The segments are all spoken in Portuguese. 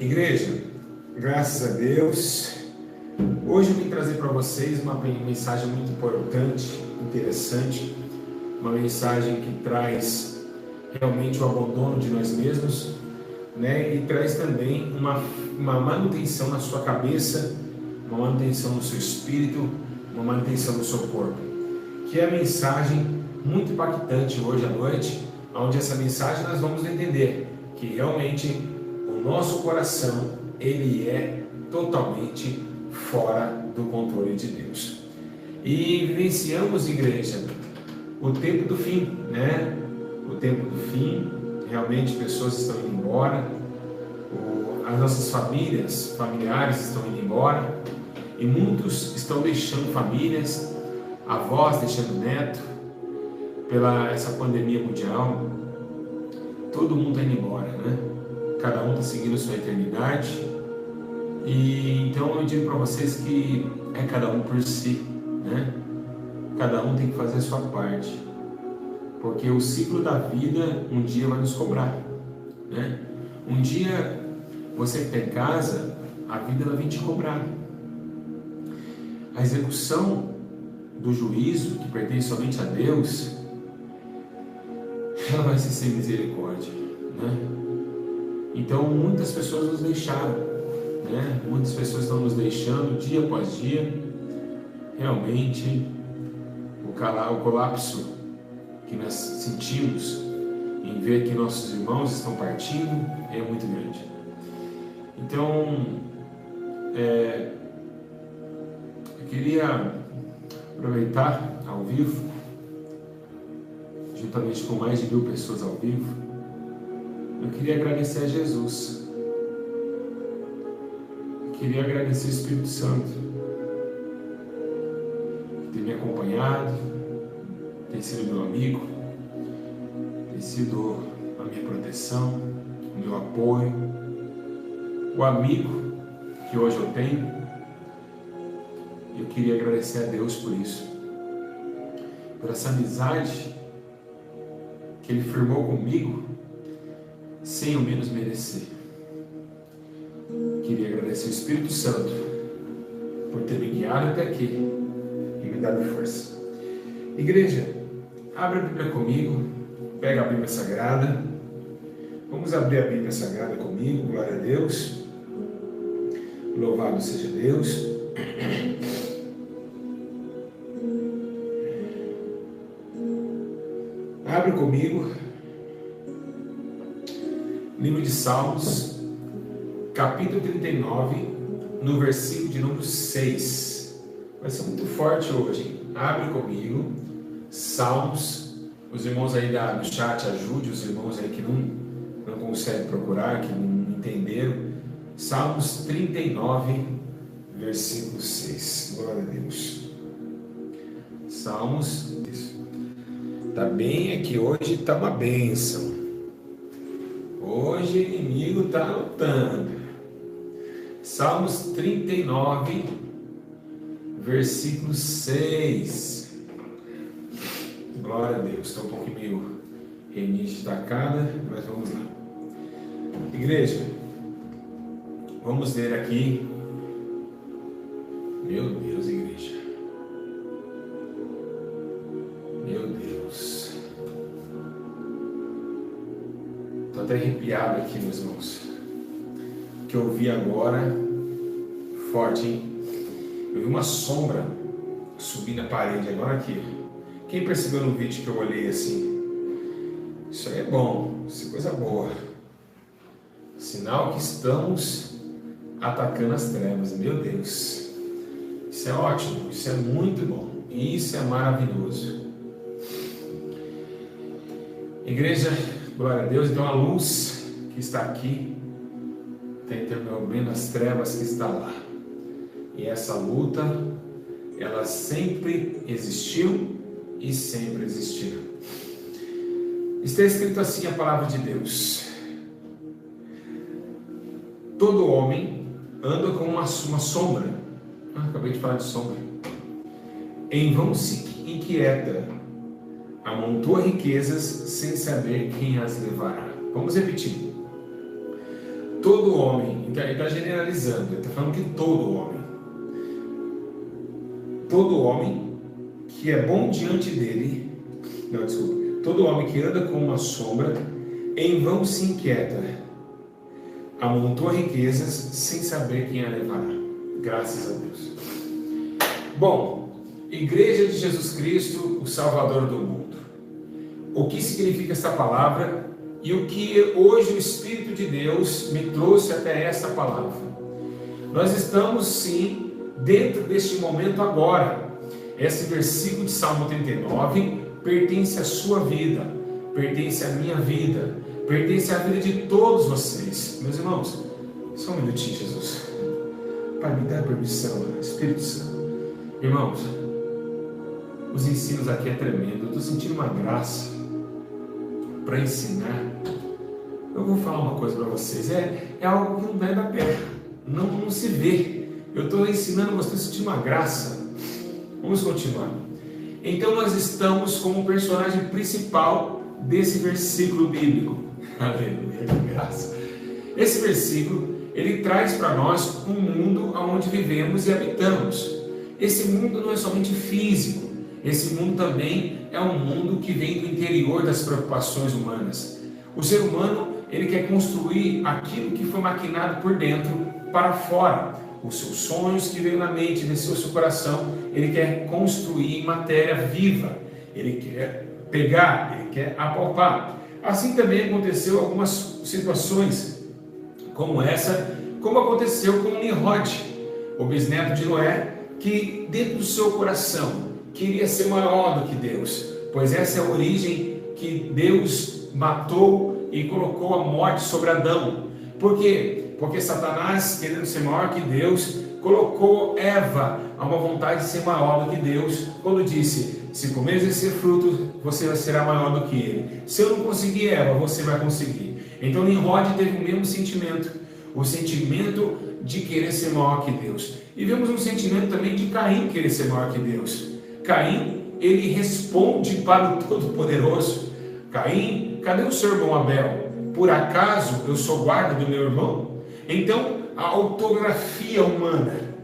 Igreja, graças a Deus, hoje eu vim trazer para vocês uma mensagem muito importante, interessante, uma mensagem que traz realmente o abandono de nós mesmos, né? E traz também uma manutenção na sua cabeça, uma manutenção no seu espírito, uma manutenção no seu corpo, que é a mensagem muito impactante hoje à noite, onde essa mensagem nós vamos entender que realmente o nosso coração, ele é totalmente fora do controle de Deus. E vivenciamos, igreja, o tempo do fim, né? O tempo do fim, realmente pessoas estão indo embora, as nossas familiares estão indo embora, e muitos estão deixando famílias, avós deixando neto, pela essa pandemia mundial, todo mundo está indo embora, né? Cada um está seguindo sua eternidade. E então eu digo para vocês que é cada um por si, né? Cada um tem que fazer a sua parte, porque o ciclo da vida um dia vai nos cobrar, né? Um dia você que está em casa, a vida vai vir te cobrar. A execução do juízo que pertence somente a Deus, ela vai ser sem misericórdia, né? Então muitas pessoas nos deixaram, né? Muitas pessoas estão nos deixando dia após dia. Realmente o colapso que nós sentimos em ver que nossos irmãos estão partindo é muito grande. Então eu queria aproveitar ao vivo, juntamente com mais de 1000 pessoas ao vivo, eu queria agradecer a Jesus. Eu queria agradecer o Espírito Santo, que tem me acompanhado, tem sido meu amigo, tem sido a minha proteção, o meu apoio, o amigo que hoje eu tenho. Eu queria agradecer a Deus por isso, por essa amizade que Ele firmou comigo, sem eu menos merecer. Queria agradecer o Espírito Santo por ter me guiado até aqui e me dado força. Igreja, abre a Bíblia comigo, pega a Bíblia Sagrada. Vamos abrir a Bíblia Sagrada comigo, glória a Deus. Louvado seja Deus. Abre comigo, livro de Salmos, capítulo 39, no versículo de número 6. Vai ser muito forte hoje, hein? Abre comigo, Salmos. Os irmãos aí do chat, ajude os irmãos aí que não conseguem procurar, que não entenderam. Salmos 39, versículo 6. Glória a Deus. Salmos, isso. Tá bem, é que hoje tá uma bênção. Hoje o inimigo tá lutando. Salmos 39, versículo 6. Glória a Deus. Estou um pouquinho meio renite tacada, mas vamos lá. Igreja, vamos ler aqui. Meu Deus, igreja. Meu Deus. Estou até arrepiado aqui, meus irmãos. O que eu vi agora, forte, hein? Eu vi uma sombra subir na parede agora aqui. Quem percebeu no vídeo que eu olhei assim? Isso aí é bom, isso é coisa boa. Sinal que estamos atacando as trevas. Meu Deus. Isso é ótimo, isso é muito bom. Isso é maravilhoso. Igreja, glória a Deus. Então a luz que está aqui está interrompendo as trevas que está lá. E essa luta, ela sempre existiu e sempre existirá. Está escrito assim a palavra de Deus: todo homem anda como uma sombra. Acabei de falar de sombra. Em vão se inquieta, amontoa riquezas sem saber quem as levará. Vamos repetir. todo homem, então ele está generalizando, ele está falando que todo homem que é bom diante dele, não, desculpa, todo homem que anda com uma sombra, em vão se inquieta, amontoa riquezas sem saber quem a levará. Graças a Deus. Bom, Igreja de Jesus Cristo, o Salvador do mundo. O que significa esta palavra e o que hoje o Espírito de Deus me trouxe até esta palavra? Nós estamos sim dentro deste momento agora. Esse versículo de Salmo 39 pertence à sua vida, pertence à minha vida, pertence à vida de todos vocês. Meus irmãos, só um minutinho, Jesus. Pai, me dá permissão, Espírito Santo. Irmãos, os ensinos aqui é tremendo. Eu estou sentindo uma graça para ensinar. Eu vou falar uma coisa para vocês. É algo que não é da terra, não se vê. Eu estou ensinando vocês a sentir uma graça. Vamos continuar. Então nós estamos como personagem principal desse versículo bíblico. Aleluia, que graça. Esse versículo, ele traz para nós um mundo onde vivemos e habitamos. Esse mundo não é somente físico. Esse mundo também é um mundo que vem do interior das preocupações humanas. O ser humano, ele quer construir aquilo que foi maquinado por dentro para fora. Os seus sonhos que veio na mente, desceu ao seu coração, ele quer construir em matéria viva. Ele quer pegar, ele quer apalpar. Assim também aconteceu algumas situações como essa, como aconteceu com Nimrod, o bisneto de Noé, que dentro do seu coração queria ser maior do que Deus, pois essa é a origem que Deus matou e colocou a morte sobre Adão. Por quê? Porque Satanás, querendo ser maior que Deus, colocou Eva a uma vontade de ser maior do que Deus, quando disse: se comeres esse fruto, você será maior do que ele. Se eu não conseguir, Eva, você vai conseguir. Então Nimrod teve o mesmo sentimento, o sentimento de querer ser maior que Deus. E vemos um sentimento também de Caim querer ser maior que Deus. Caim, ele responde para o Todo-Poderoso: Caim, cadê o seu irmão Abel? Por acaso eu sou guarda do meu irmão? Então, a autografia humana,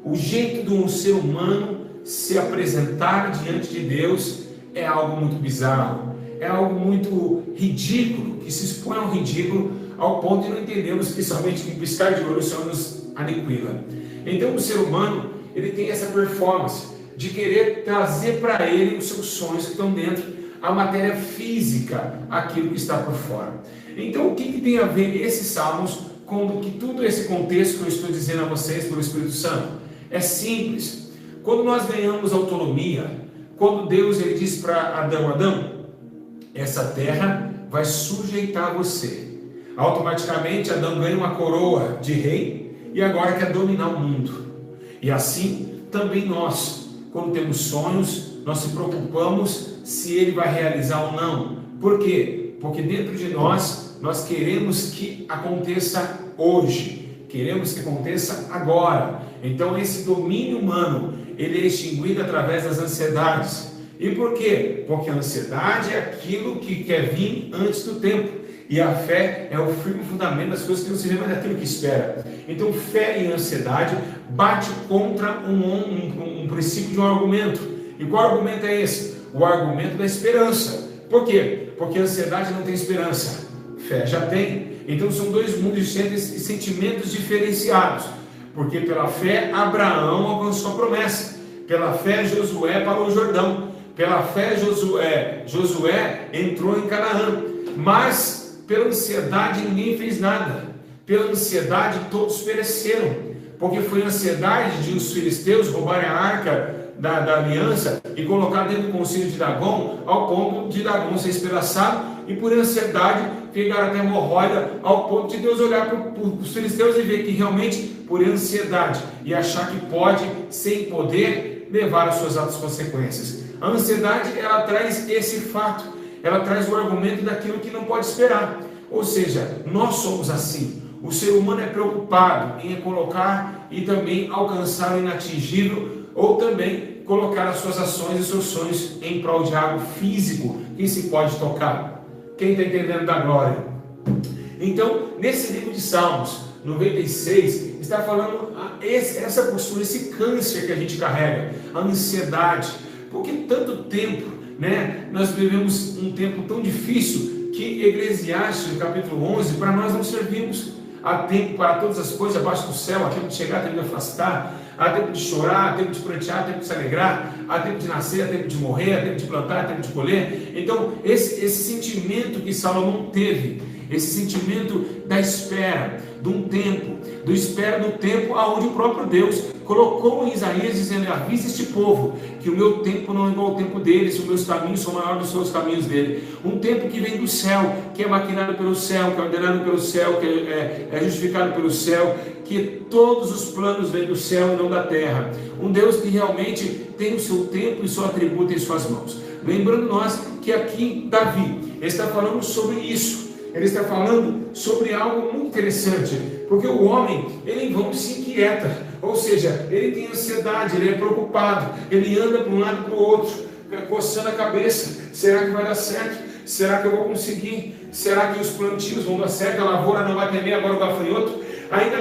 o jeito de um ser humano se apresentar diante de Deus é algo muito bizarro, é algo muito ridículo, que se expõe ao ridículo ao ponto de não entendermos que somente com piscar de olho o Senhor nos aniquila. Então, o ser humano, ele tem essa performance de querer trazer para ele os seus sonhos que estão dentro, a matéria física, aquilo que está por fora. Então, o que tem a ver esses salmos com todo esse contexto que eu estou dizendo a vocês pelo Espírito Santo? É simples. Quando nós ganhamos autonomia, quando Deus ele diz para Adão, essa terra vai sujeitar você. Automaticamente Adão ganha uma coroa de rei e agora quer dominar o mundo. E assim também nós, quando temos sonhos, nós se preocupamos se ele vai realizar ou não. Por quê? Porque dentro de nós queremos que aconteça hoje, queremos que aconteça agora. Então esse domínio humano, ele é extinguido através das ansiedades. E por quê? Porque a ansiedade é aquilo que quer vir antes do tempo. E a fé é o firme fundamento das coisas que não se vê, mas daquilo que espera. Então fé e ansiedade bate contra um princípio de um argumento. E qual argumento é esse? O argumento da esperança. Por quê? Porque a ansiedade não tem esperança, fé já tem. Então são dois mundos diferentes e sentimentos diferenciados. Porque pela fé Abraão alcançou a promessa, pela fé Josué parou o Jordão, pela fé Josué entrou em Canaã. Mas pela ansiedade ninguém fez nada, pela ansiedade todos pereceram, porque foi a ansiedade de os filisteus roubarem a arca da aliança e colocar dentro do concílio de Dagom, ao ponto de Dagom ser espedaçado, e por ansiedade pegaram até hemorroida, ao ponto de Deus olhar para os filisteus e ver que realmente por ansiedade e achar que pode, sem poder, levar as suas altas consequências. A ansiedade, ela traz esse fato, ela traz o argumento daquilo que não pode esperar. Ou seja, nós somos assim. O ser humano é preocupado em colocar e também alcançar o inatingível, ou também colocar as suas ações e seus sonhos em prol de algo físico que se pode tocar. Quem está entendendo da glória? Então, nesse livro de Salmos 96, está falando essa postura, esse câncer que a gente carrega, a ansiedade. Por que tanto tempo, né? Nós vivemos um tempo tão difícil que Eclesiastes, no capítulo 11, para nós não servimos. Há tempo para todas as coisas abaixo do céu, há tempo de chegar, há tempo de afastar, há tempo de chorar, há tempo de prantear, há tempo de se alegrar, há tempo de nascer, há tempo de morrer, há tempo de plantar, há tempo de colher. Então, esse sentimento que Salomão teve, esse sentimento da espera, de um tempo, do espera do tempo aonde o próprio Deus colocou em Isaías, dizendo: avisa este povo que o meu tempo não é igual ao tempo deles, os meus caminhos são maiores do que os caminhos dele. Um tempo que vem do céu, que é maquinado pelo céu, que é ordenado pelo céu, que é justificado pelo céu, que todos os planos vêm do céu e não da terra. Um Deus que realmente tem o seu tempo e seu atributo em suas mãos. Lembrando nós que aqui Davi está falando sobre isso. Ele está falando sobre algo muito interessante, porque o homem, ele em vão se inquieta, ou seja, ele tem ansiedade, ele é preocupado, ele anda para um lado e para o outro, coçando a cabeça: será que vai dar certo? Será que eu vou conseguir? Será que os plantios vão dar certo? A lavoura não vai temer agora o gafanhoto? Ainda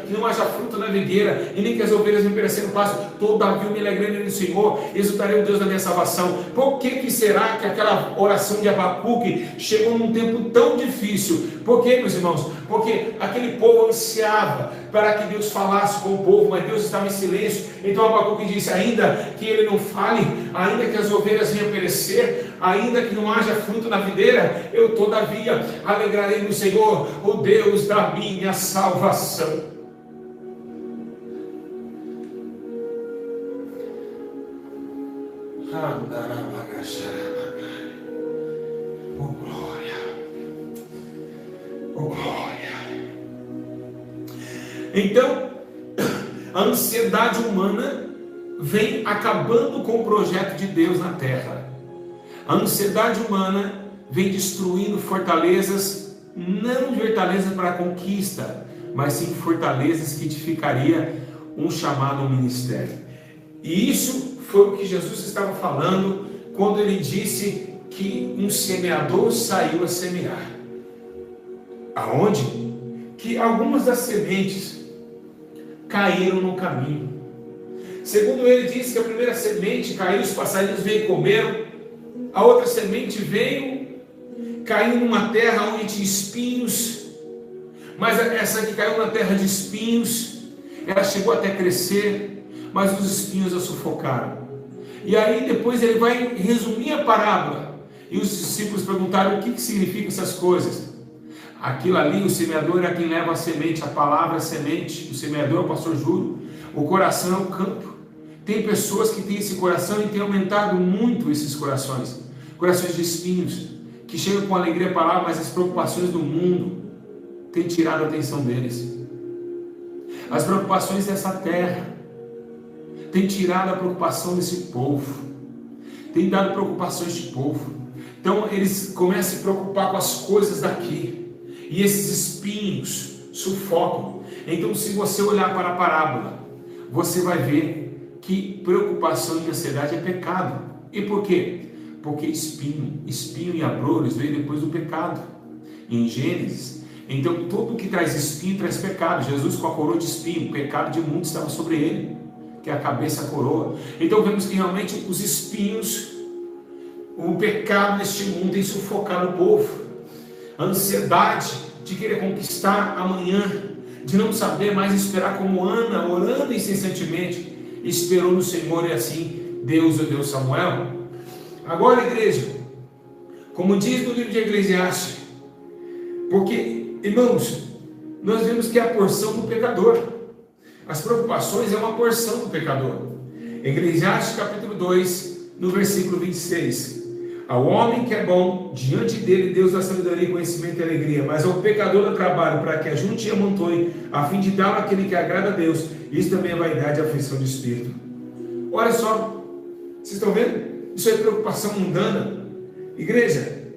que não haja fruto na videira, e nem que as ovelhas me perecendo pasto, todavia me alegrarei no Senhor, exultarei o Deus da minha salvação. Por que será que aquela oração de Abacuque chegou num tempo tão difícil? Por quê, meus irmãos? Porque aquele povo ansiava para que Deus falasse com o povo, mas Deus estava em silêncio. Então Abacuque disse: ainda que ele não fale, ainda que as ovelhas venham perecer, ainda que não haja fruto na videira, eu todavia alegrarei no Senhor, o Deus da minha salvação. Oh glória, oh glória. Então, a ansiedade humana vem acabando com o projeto de Deus na terra. A ansiedade humana vem destruindo fortalezas, não fortalezas para a conquista, mas sim fortalezas que edificaria um chamado, um ministério. E isso foi o que Jesus estava falando quando ele disse que um semeador saiu a semear. Aonde? Que algumas das sementes caíram no caminho. Segundo ele disse que a primeira semente caiu, os passarinhos veio e comeram. A outra semente veio, caiu numa terra onde tinha espinhos, mas essa que caiu na terra de espinhos, ela chegou até crescer, mas os espinhos a sufocaram. E aí depois ele vai resumir a parábola, e os discípulos perguntaram: o que significam essas coisas? Aquilo ali, o semeador é quem leva a semente, a palavra é a semente, o semeador é o pastor Júlio, o coração é o campo. Tem pessoas que têm esse coração e têm aumentado muito esses corações de espinhos, que chegam com alegria a palavra, mas as preocupações do mundo têm tirado a atenção deles. As preocupações dessa terra têm tirado a preocupação desse povo, têm dado preocupações de povo. Então eles começam a se preocupar com as coisas daqui, e esses espinhos sufocam. Então, se você olhar para a parábola, você vai ver que preocupação e ansiedade é pecado. E por quê? Porque espinho e abrolhos veio depois do pecado, em Gênesis. Então tudo que traz espinho traz pecado. Jesus, com a coroa de espinho, o pecado de mundo estava sobre ele, que é a cabeça, a coroa. Então vemos que realmente os espinhos, o pecado neste mundo tem sufocado o povo. A ansiedade de querer conquistar amanhã, de não saber mais esperar, como Ana, orando incessantemente, esperou no Senhor, e assim Deus deu Samuel. Agora, igreja, como diz no livro de Eclesiastes, porque, irmãos, nós vemos que é a porção do pecador. As preocupações é uma porção do pecador. Eclesiastes capítulo 2, no versículo 26. Ao homem que é bom, diante dele Deus dá sabedoria, conhecimento e alegria, mas ao pecador dá trabalho para que ajunte e amontoe, a fim de dar aquele que agrada a Deus. Isso também é vaidade e aflição de espírito. Olha só, vocês estão vendo? Isso é preocupação mundana. Igreja,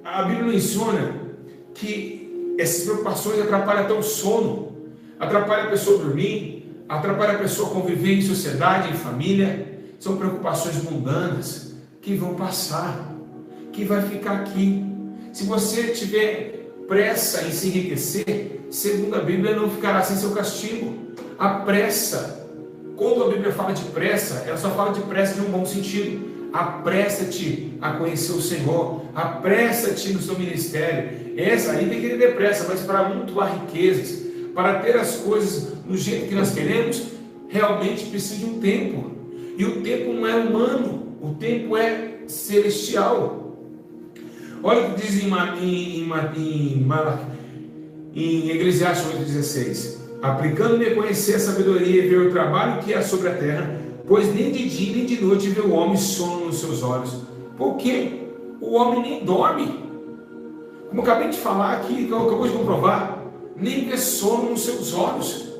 a Bíblia menciona que essas preocupações atrapalham até o sono, atrapalham a pessoa dormir, atrapalham a pessoa conviver em sociedade, em família. São preocupações mundanas que vão passar, que vai ficar aqui. Se você tiver pressa em se enriquecer, segundo a Bíblia, não ficará sem seu castigo. A pressa, quando a Bíblia fala de pressa, ela só fala de pressa de um bom sentido. Apressa-te a conhecer o Senhor, apressa-te no seu ministério. Essa aí tem que ter depressa, mas para amontoar riquezas, para ter as coisas do jeito que nós queremos, realmente precisa de um tempo. E o tempo não é humano, o tempo é celestial. Olha o que diz em Eclesiastes 8,16: aplicando-me a conhecer a sabedoria e ver o trabalho que há sobre a terra, pois nem de dia nem de noite vê o homem sono nos seus olhos. Porque o homem nem dorme. Como acabei de falar aqui, que eu acabou de comprovar, nem vê sono nos seus olhos,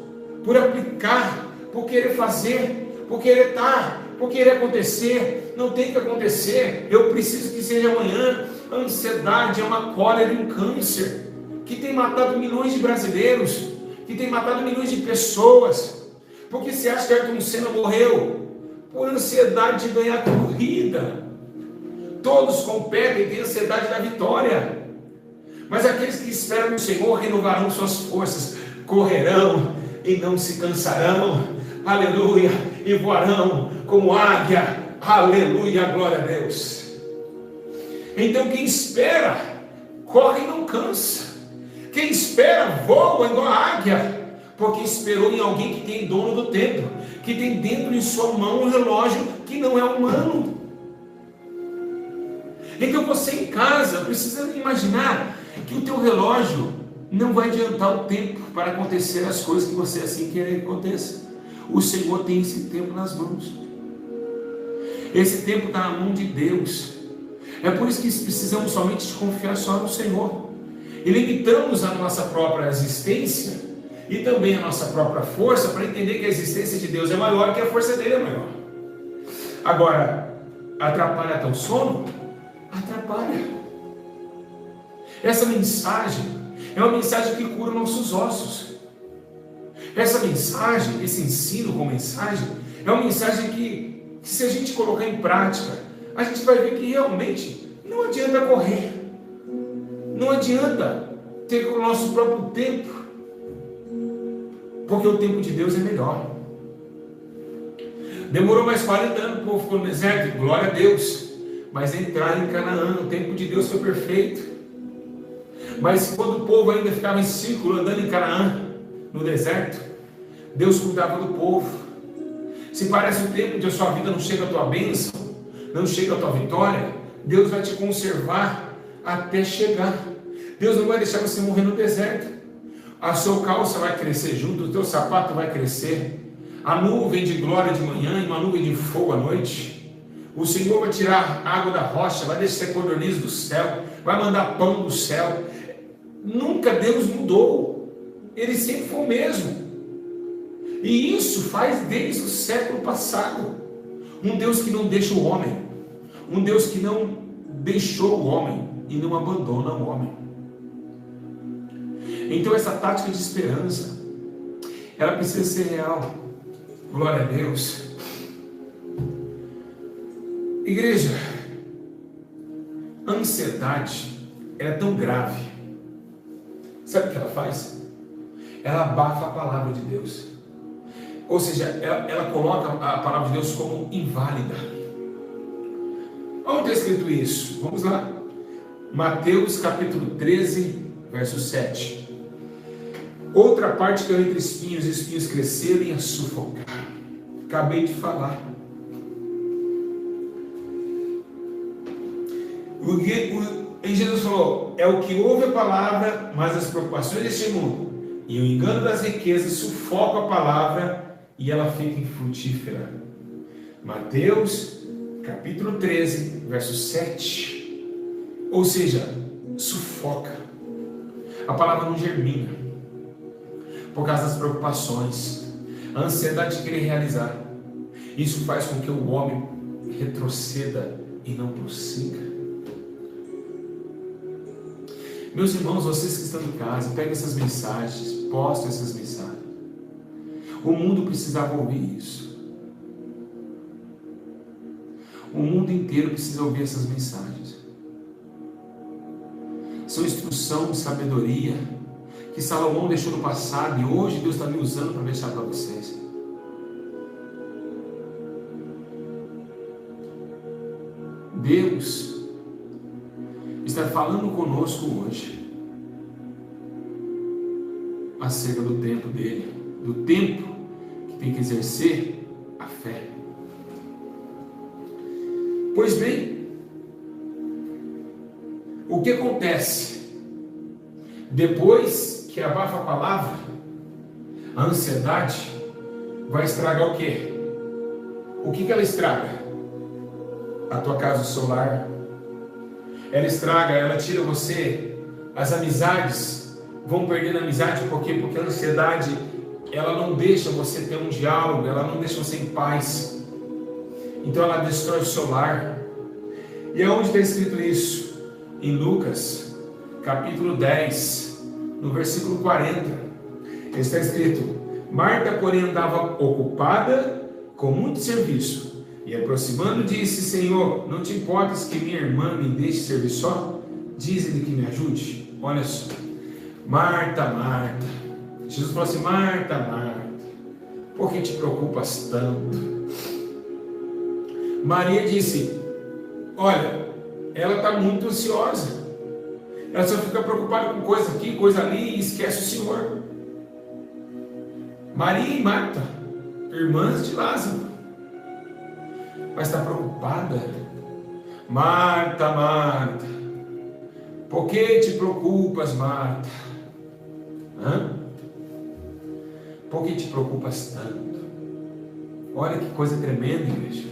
por aplicar, por querer fazer, por querer estar, por querer acontecer. Não tem que acontecer, eu preciso que seja amanhã. A ansiedade é uma cólera e um câncer que tem matado milhões de brasileiros, que tem matado milhões de pessoas. Porque você acha que Ayrton Senna morreu por ansiedade de ganhar corrida? Todos competem e têm ansiedade da vitória. Mas aqueles que esperam no Senhor renovarão suas forças, correrão e não se cansarão, aleluia, e voarão como águia, aleluia, glória a Deus. Então quem espera, corre e não cansa. Quem espera, voa igual a águia, porque esperou em alguém que tem dono do tempo, que tem dentro de sua mão um relógio que não é humano. Então você em casa precisa imaginar que o teu relógio não vai adiantar o tempo para acontecer as coisas que você assim quer que aconteça. O Senhor tem esse tempo nas mãos. Esse tempo está na mão de Deus. É por isso que precisamos somente de confiar só no Senhor. E limitamos a nossa própria existência e também a nossa própria força para entender que a existência de Deus é maior que a força dele é maior. Agora, atrapalha teu sono? Atrapalha. Essa mensagem é uma mensagem que cura nossos ossos. Essa mensagem, esse ensino com mensagem, é uma mensagem que se a gente colocar em prática, a gente vai ver que realmente não adianta correr, não adianta ter o nosso próprio tempo, porque o tempo de Deus é melhor. Demorou mais 40 anos, o povo ficou no deserto, glória a Deus, mas entraram em Canaã, o tempo de Deus foi perfeito. Mas quando o povo ainda ficava em círculo andando em Canaã, no deserto, Deus cuidava do povo. Se parece o tempo onde a sua vida não chega a tua bênção, não chega a tua vitória, Deus vai te conservar até chegar. Deus não vai deixar você morrer no deserto. A sua calça vai crescer junto, o teu sapato vai crescer. A nuvem de glória de manhã e uma nuvem de fogo à noite. O Senhor vai tirar água da rocha, vai descer codorniz do céu, vai mandar pão do céu. Nunca Deus mudou. Ele sempre foi o mesmo. E isso faz desde o século passado. Um Deus que não deixa o homem. Um Deus que não deixou o homem e não abandona o homem. Então essa tática de esperança, ela precisa ser real. Glória a Deus. Igreja, a ansiedade é tão grave. Sabe o que ela faz? Ela abafa a palavra de Deus. Ou seja, ela coloca a palavra de Deus como inválida. Onde está escrito isso? Vamos lá. Mateus capítulo 13, verso 7. Outra parte caiu entre espinhos, e espinhos cresceram e a sufocaram. Acabei de falar. E Jesus falou, é o que ouve a palavra, mas as preocupações deste mundo e o engano das riquezas sufocam a palavra e ela fica infrutífera. Mateus capítulo 13, verso 7. Ou seja, sufoca. A palavra não germina por causa das preocupações, a ansiedade de querer realizar. Isso faz com que o homem retroceda e não prossiga. Meus irmãos, vocês que estão em casa, peguem essas mensagens, postem essas mensagens. O mundo precisava ouvir isso. O mundo inteiro precisa ouvir essas mensagens. são instrução, sabedoria, que Salomão deixou no passado e hoje Deus está me usando para deixar para vocês. Deus está falando conosco hoje acerca do tempo dele, do tempo que tem que exercer a fé. Pois bem, o que acontece depois que abafa a palavra? A ansiedade vai estragar o quê? O que ela estraga? A tua casa, o seu lar. Ela estraga, ela tira você, as amizades vão perdendo amizade, por quê? Porque a ansiedade, ela não deixa você ter um diálogo, ela não deixa você em paz. Então ela destrói o seu lar. E aonde está escrito isso? Em Lucas, capítulo 10, no versículo 40. Está escrito: Marta, porém, andava ocupada com muito serviço. E aproximando disse: Senhor, não te importas que minha irmã me deixe servir só? Diz-lhe que me ajude. Olha só. Marta, Marta. Jesus falou assim: Marta, Marta, por que te preocupas tanto? Maria disse: olha, ela está muito ansiosa. Ela só fica preocupada com coisa aqui, coisa ali e esquece o Senhor. Maria e Marta, irmãs de Lázaro, mas está preocupada. Marta, Marta, por que te preocupas, Marta? Por que te preocupas tanto? Olha que coisa tremenda, igreja.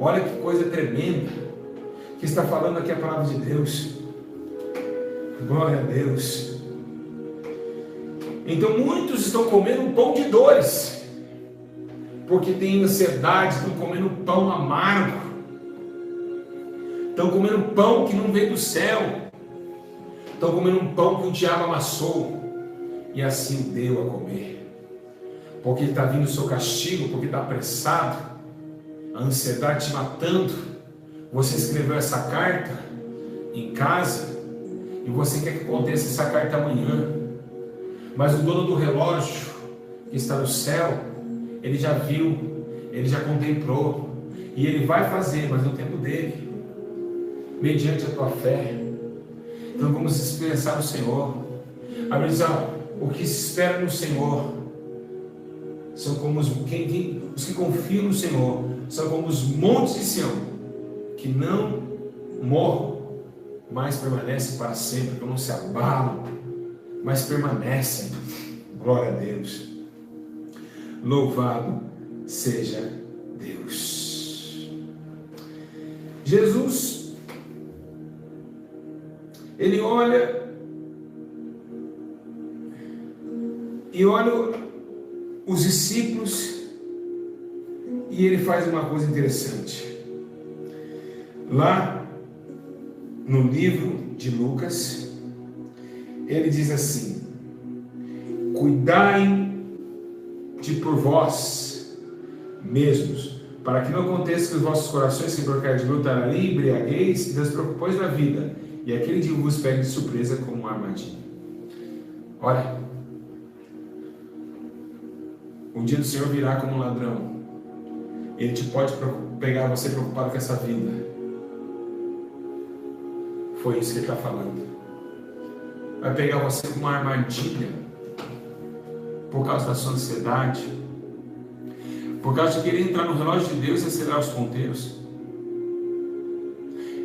Olha que coisa tremenda que está falando aqui a palavra de Deus. Glória a Deus. Então muitos estão comendo um pão de dores, porque têm ansiedade, estão comendo pão amargo, estão comendo pão que não veio do céu, estão comendo um pão que o diabo amassou e assim deu a comer, porque está vindo o seu castigo, porque está apressado, a ansiedade te matando. Você escreveu essa carta em casa e você quer que aconteça essa carta amanhã, mas o dono do relógio que está no céu, ele já viu, ele já contemplou, e ele vai fazer, mas no tempo dele, mediante a tua fé. Então vamos esperar no Senhor. A Bíblia diz: o que se espera no Senhor são como os que confiam no Senhor, são como os montes de Sião, que não morrem, mas permanecem para sempre, que não se abalam, mas permanecem. Glória a Deus. Louvado seja Deus. Jesus, ele olha os discípulos e ele faz uma coisa interessante. Lá no livro de Lucas, ele diz assim: cuidai de por vós mesmos, para que não aconteça que os vossos corações se emborcalhem de luta ali, embriagueis e das preocupações da vida, e aquele dia vos pegue de surpresa como uma armadilha. Olha, o dia do Senhor virá como um ladrão. Ele te pode pegar você preocupado com essa vida. Foi isso que ele está falando. Vai pegar você com uma armadilha, por causa da sua ansiedade, por causa de querer entrar no relógio de Deus e acelerar os ponteiros.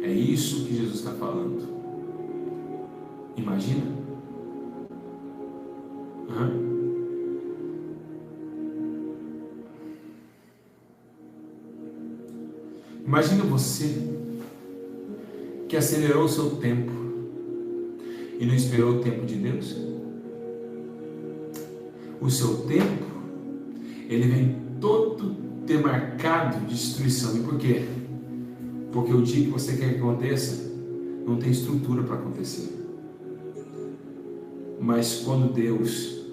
É isso que Jesus está falando. Imagina. Imagina você que acelerou o seu tempo e não esperou o tempo de Deus. O seu tempo, ele vem todo demarcado de destruição. E por quê? Porque o dia que você quer que aconteça, não tem estrutura para acontecer. Mas quando Deus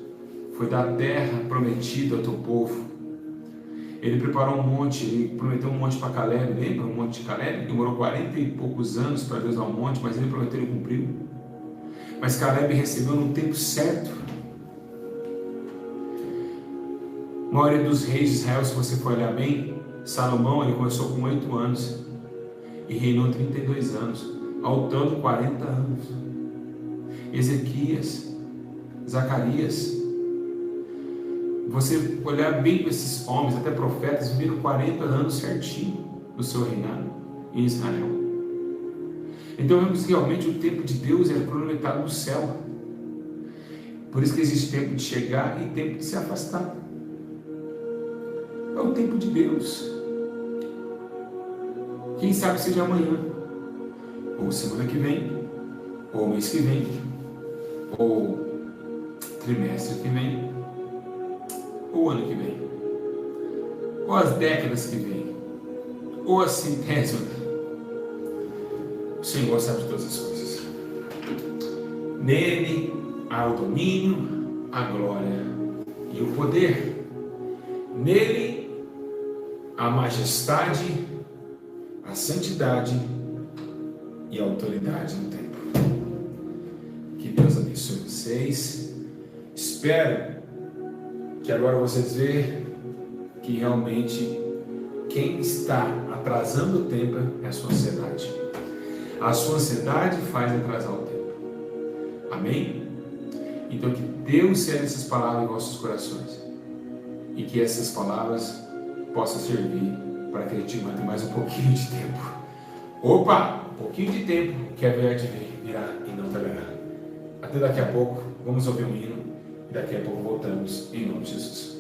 foi dar a terra prometida ao teu povo, ele preparou um monte, ele prometeu um monte para Caleb. Lembra o monte de Caleb? Demorou 40 e poucos anos para Deus dar um monte, mas ele prometeu e cumpriu. Mas Caleb recebeu no tempo certo. A maioria dos reis de Israel, se você for olhar bem, Salomão ele começou com 8 anos e reinou 32 anos, ao todo 40 anos. Ezequias, Zacarias, você olhar bem para esses homens, até profetas, viveram 40 anos certinho do seu reinado em Israel. Então vemos que realmente o tempo de Deus é cronometrado no céu. Por isso que existe tempo de chegar e tempo de se afastar. É o tempo de Deus. Quem sabe seja amanhã, ou semana que vem, ou mês que vem, ou trimestre que vem, ou ano que vem, ou as décadas que vêm, ou a centésima. O Senhor sabe de todas as coisas. Nele há o domínio, a glória e o poder. Nele a majestade, a santidade e a autoridade no tempo. Que Deus abençoe vocês. Espero que agora vocês vejam que realmente quem está atrasando o tempo é a sua ansiedade. A sua ansiedade faz atrasar o tempo. Amém? Então que Deus cele essas palavras em vossos corações e que essas palavras possam servir para que a gente mantenha mais um pouquinho de tempo. Opa! Um pouquinho de tempo que a verdade virá e não tardará. Até daqui a pouco, vamos ouvir um hino e daqui a pouco voltamos em nome de Jesus.